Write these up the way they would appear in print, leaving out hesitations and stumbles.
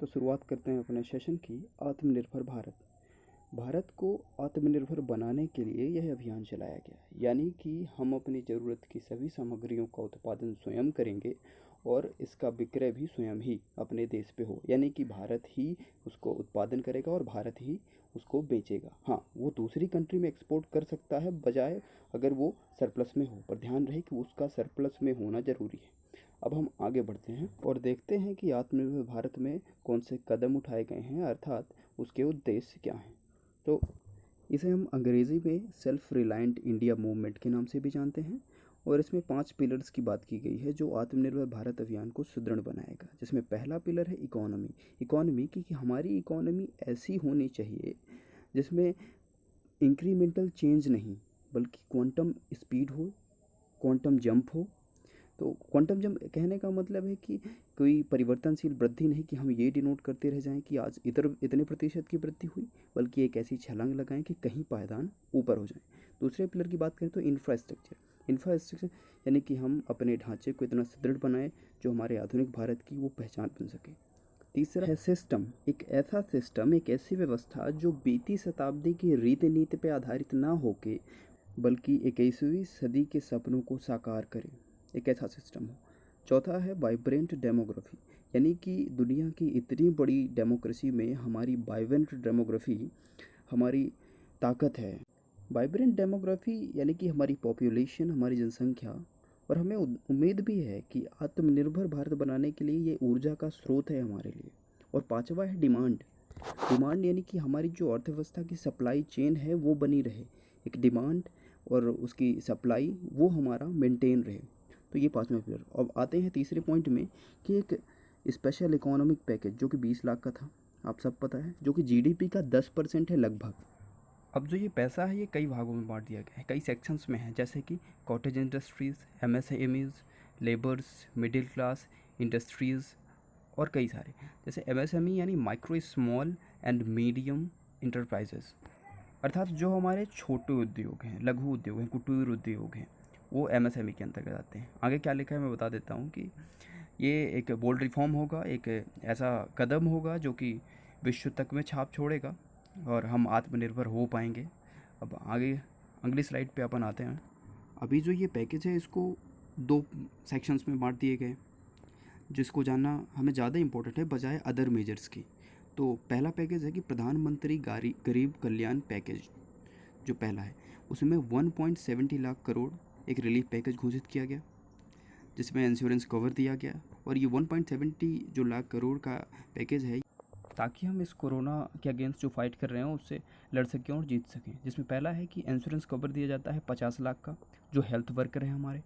तो शुरुआत करते हैं अपने सेशन की। आत्मनिर्भर भारत। भारत को आत्मनिर्भर बनाने के लिए यह अभियान चलाया गया है, यानी कि हम अपनी ज़रूरत की सभी सामग्रियों का उत्पादन स्वयं करेंगे और इसका विक्रय भी स्वयं ही अपने देश पे हो, यानी कि भारत ही उसको उत्पादन करेगा और भारत ही उसको बेचेगा। हाँ, वो दूसरी कंट्री में एक्सपोर्ट कर सकता है बजाय अगर वो सरप्लस में हो, पर ध्यान रहे कि उसका सरप्लस में होना ज़रूरी है। अब हम आगे बढ़ते हैं और देखते हैं कि आत्मनिर्भर भारत में कौन से कदम उठाए गए हैं, अर्थात उसके उद्देश्य क्या हैं। तो इसे हम अंग्रेज़ी में सेल्फ रिलायंट इंडिया मूवमेंट के नाम से भी जानते हैं और इसमें 5 पिलर्स की बात की गई है जो आत्मनिर्भर भारत अभियान को सुदृढ़ बनाएगा। जिसमें पहला पिलर है इकोनॉमी की कि हमारी इकोनॉमी ऐसी होनी चाहिए जिसमें इंक्रीमेंटल चेंज नहीं बल्कि क्वांटम स्पीड हो, क्वांटम जंप हो। तो क्वांटम जंप कहने का मतलब है कि कोई परिवर्तनशील वृद्धि नहीं कि हम ये डिनोट करते रह जाएं कि आज इतने प्रतिशत की वृद्धि हुई, बल्कि एक ऐसी छलांग लगाएं कि कहीं पायदान ऊपर हो जाए। दूसरे पिलर की बात करें तो इंफ्रास्ट्रक्चर यानी कि हम अपने ढांचे को इतना सुदृढ़ बनाएं जो हमारे आधुनिक भारत की वो पहचान बन सके। तीसरा है सिस्टम, एक ऐसा सिस्टम, एक ऐसी व्यवस्था जो बीती शताब्दी की रीति नीति पर आधारित ना होके बल्कि 21वीं सदी के सपनों को साकार करे, एक ऐसा सिस्टम हो। चौथा है वाइब्रेंट डेमोग्राफी, यानी कि दुनिया की इतनी बड़ी डेमोक्रेसी में हमारी वाइब्रेंट डेमोग्राफी हमारी ताकत है। वाइब्रेंट डेमोग्राफी यानी कि हमारी पॉपुलेशन, हमारी जनसंख्या, और हमें उम्मीद भी है कि आत्मनिर्भर भारत बनाने के लिए ये ऊर्जा का स्रोत है हमारे लिए। और पांचवा है डिमांड यानी कि हमारी जो अर्थव्यवस्था की सप्लाई चेन है वो बनी रहे, एक डिमांड और उसकी सप्लाई वो हमारा मेंटेन रहे। तो ये पांचवा पिलर। अब आते हैं तीसरे पॉइंट में कि एक स्पेशल इकोनॉमिक पैकेज जो कि 20 लाख का था, आप सब पता है, जो कि जीडीपी का 10% है लगभग। अब जो ये पैसा है ये कई भागों में बांट दिया गया है, कई सेक्शंस में है, जैसे कि cottage industries, MSMEs, labours, middle class industries और कई सारे। जैसे एमएसएमई यानी micro small and medium enterprises, अर्थात जो हमारे छोटे उद्योग हैं, लघु उद्योग हैं, कुटीर उद्योग हैं, वो एमएसएमई के अंतर्गत आते हैं। आगे क्या लिखा है मैं बता देता हूँ कि ये एक बोल्ड रिफॉर्म होगा, एक ऐसा कदम होगा जो कि विश्व तक में छाप छोड़ेगा और हम आत्मनिर्भर हो पाएंगे। अब आगे अगली स्लाइड पे अपन आते हैं। अभी जो ये पैकेज है इसको 2 सेक्शंस में बांट दिए गए, जिसको जानना हमें ज़्यादा इम्पोर्टेंट है बजाय अदर मेजर्स की। तो पहला पैकेज है कि प्रधानमंत्री गरीब कल्याण पैकेज, जो पहला है उसमें 1.70 लाख करोड़ एक रिलीफ पैकेज घोषित किया गया, जिसमें इंश्योरेंस कवर दिया गया। और ये 1.70 जो लाख करोड़ का पैकेज है ताकि हम इस कोरोना के अगेंस्ट जो फाइट कर रहे हैं उससे लड़ सकें और जीत सकें। जिसमें पहला है कि इंश्योरेंस कवर दिया जाता है 50 लाख का, जो हेल्थ वर्कर हैं हमारे,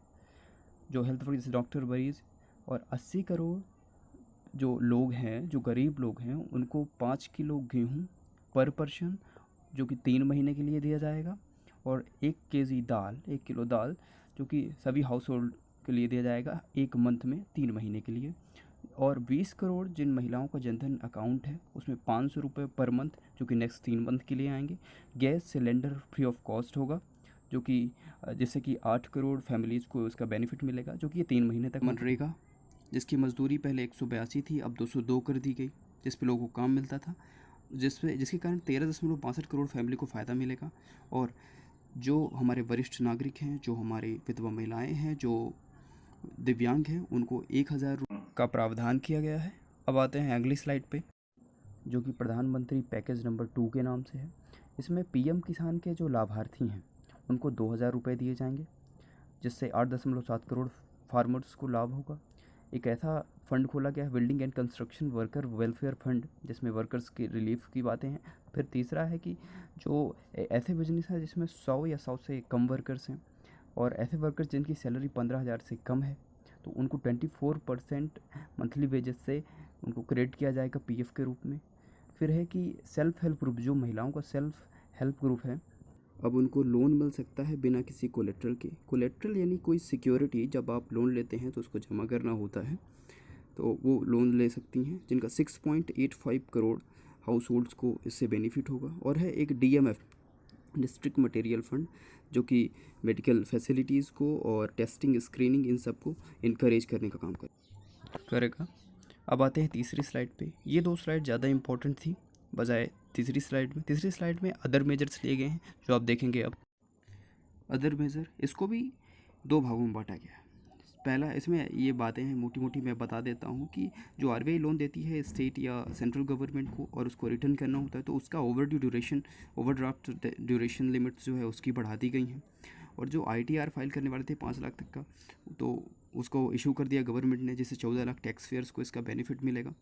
जो हेल्थ वर्कर जैसे डॉक्टर, मरीज। और 80 करोड़ जो लोग हैं, जो गरीब लोग हैं, उनको 5 किलो गेहूँ पर पर्सन जो कि 3 महीने के लिए दिया जाएगा, और 1 केजी दाल, 1 किलो दाल जो कि सभी हाउस होल्ड के लिए दिया जाएगा 1 मंथ में 3 महीने के लिए। और 20 करोड़ जिन महिलाओं का जनधन अकाउंट है उसमें 500 रुपये पर मंथ जो कि नेक्स्ट 3 मंथ के लिए आएंगे। Gas cylinder free of cost होगा, जो कि जिससे कि 8 करोड़ फैमिलीज़ को उसका बेनिफिट मिलेगा, जो कि ये 3 महीने तक। मनरेगा जिसकी मजदूरी पहले 182 थी, अब 202 कर दी गई, जिस पे लोगों को काम मिलता था, जिसके कारण 13.62 करोड़ फैमिली को फ़ायदा मिलेगा। और जो हमारे वरिष्ठ नागरिक हैं, जो हमारे विधवा महिलाएं हैं, जो दिव्यांग हैं, उनको 1000 का प्रावधान किया गया है। अब आते हैं अगली स्लाइड पे, जो कि प्रधानमंत्री पैकेज नंबर 2 के नाम से है। इसमें पीएम किसान के जो लाभार्थी हैं उनको 2000 रुपये दिए जाएंगे, जिससे 8.7 करोड़ फार्मर्स को लाभ होगा। एक ऐसा फंड खोला गया है, building and construction worker welfare fund, जिसमें वर्कर्स की रिलीफ की बातें हैं। फिर तीसरा है कि जो ऐसे बिजनेस है जिसमें 100 या 100 से कम वर्कर्स हैं, और ऐसे वर्कर्स जिनकी सैलरी 15,000 से कम है, तो उनको 24% मंथली वेजेस से उनको क्रेडिट किया जाएगा पीएफ के रूप में। फिर है कि सेल्फ हेल्प ग्रुप, जो महिलाओं का सेल्फ हेल्प ग्रुप है, अब उनको लोन मिल सकता है बिना किसी कोलेट्रल के। कोलेट्रल यानी कोई सिक्योरिटी, जब आप लोन लेते हैं तो उसको जमा करना होता है, तो वो लोन ले सकती हैं, जिनका 6.85 करोड़ हाउस होल्ड्स को इससे बेनिफिट होगा। और है एक डीएमएफ, डिस्ट्रिक्ट मटेरियल फंड, जो कि मेडिकल फैसिलिटीज़ को और टेस्टिंग, स्क्रीनिंग, इन सब को इनकरेज करने का काम करेगा। अब आते हैं तीसरी स्लाइड पे। ये दो स्लाइड ज़्यादा इम्पोर्टेंट थी बजाय तीसरी स्लाइड में। तीसरी स्लाइड में अदर मेजर्स लिए गए हैं जो आप देखेंगे अब। अदर मेजर, इसको भी दो भागों में बांटा गया है। पहला, इसमें ये बातें हैं मोटी मोटी मैं बता देता हूँ कि जो आरबीआई लोन देती है स्टेट या सेंट्रल गवर्नमेंट को और उसको रिटर्न करना होता है तो उसका overdue duration, overdraft duration limits जो है उसकी बढ़ा दी गई हैं। और जो आईटीआर फाइल करने वाले थे 5 लाख तक का, तो उसको इशू कर दिया गवर्नमेंट ने, जिससे 14 लाख टैक्स पेयर्स को इसका बेनिफिट मिलेगा।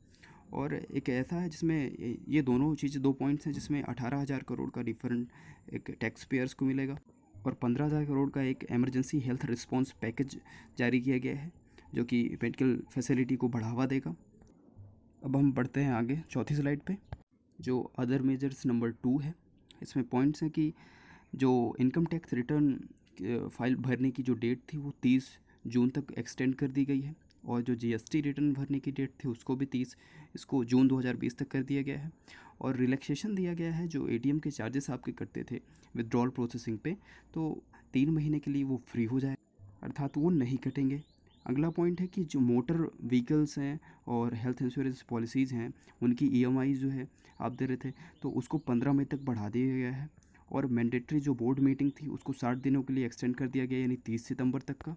और एक ऐसा है जिसमें ये दोनों चीज़ें, दो पॉइंट्स हैं जिसमें 18,000 करोड़ का रिफंड एक टैक्स पेयर्स को मिलेगा और 15,000 करोड़ का एक इमरजेंसी हेल्थ रिस्पांस पैकेज जारी किया गया है जो कि मेडिकल फैसिलिटी को बढ़ावा देगा। अब हम बढ़ते हैं आगे चौथी स्लाइड पे, जो अदर मेजर्स नंबर 2 है। इसमें पॉइंट्स हैं कि जो इनकम टैक्स रिटर्न फाइल भरने की जो डेट थी वो 30 जून तक एक्सटेंड कर दी गई है और जो जीएसटी रिटर्न भरने की डेट थी उसको भी 30 इसको जून 2020 तक कर दिया गया है। और रिलैक्सेशन दिया गया है, जो एटीएम के चार्जेस आपके कटते थे विड्रॉल प्रोसेसिंग पे, तो 3 महीने के लिए वो फ्री हो जाए, अर्थात वो नहीं कटेंगे। अगला पॉइंट है कि जो मोटर व्हीकल्स हैं और हेल्थ इंश्योरेंस पॉलिसीज़ हैं उनकी ईएमआई जो है आप दे रहे थे तो उसको 15 मई तक बढ़ा दिया गया है। और मैंडेटरी जो बोर्ड मीटिंग थी उसको 60 दिनों के लिए एक्सटेंड कर दिया गया, यानी 30 सितंबर तक का।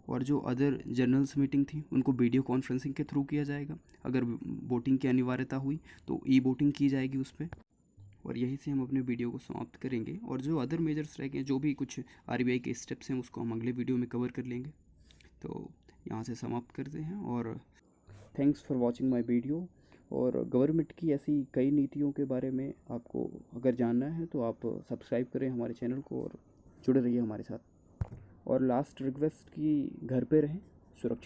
और जो अदर जर्नल्स मीटिंग थी उनको वीडियो कॉन्फ्रेंसिंग के थ्रू किया जाएगा। अगर वोटिंग की अनिवार्यता हुई तो ई वोटिंग की जाएगी उस पर। और यहीं से हम अपने वीडियो को समाप्त करेंगे और जो अदर मेजर्स रह गए, जो भी कुछ आरबीआई के स्टेप्स हैं उसको हम अगले वीडियो में कवर कर लेंगे। तो यहाँ से समाप्त करते हैं और thanks for watching my video. और गवर्नमेंट की ऐसी कई नीतियों के बारे में आपको अगर जानना है तो आप सब्सक्राइब करें हमारे चैनल को और जुड़े रहिए हमारे साथ। और लास्ट रिक्वेस्ट कि घर पे रहें, सुरक्षित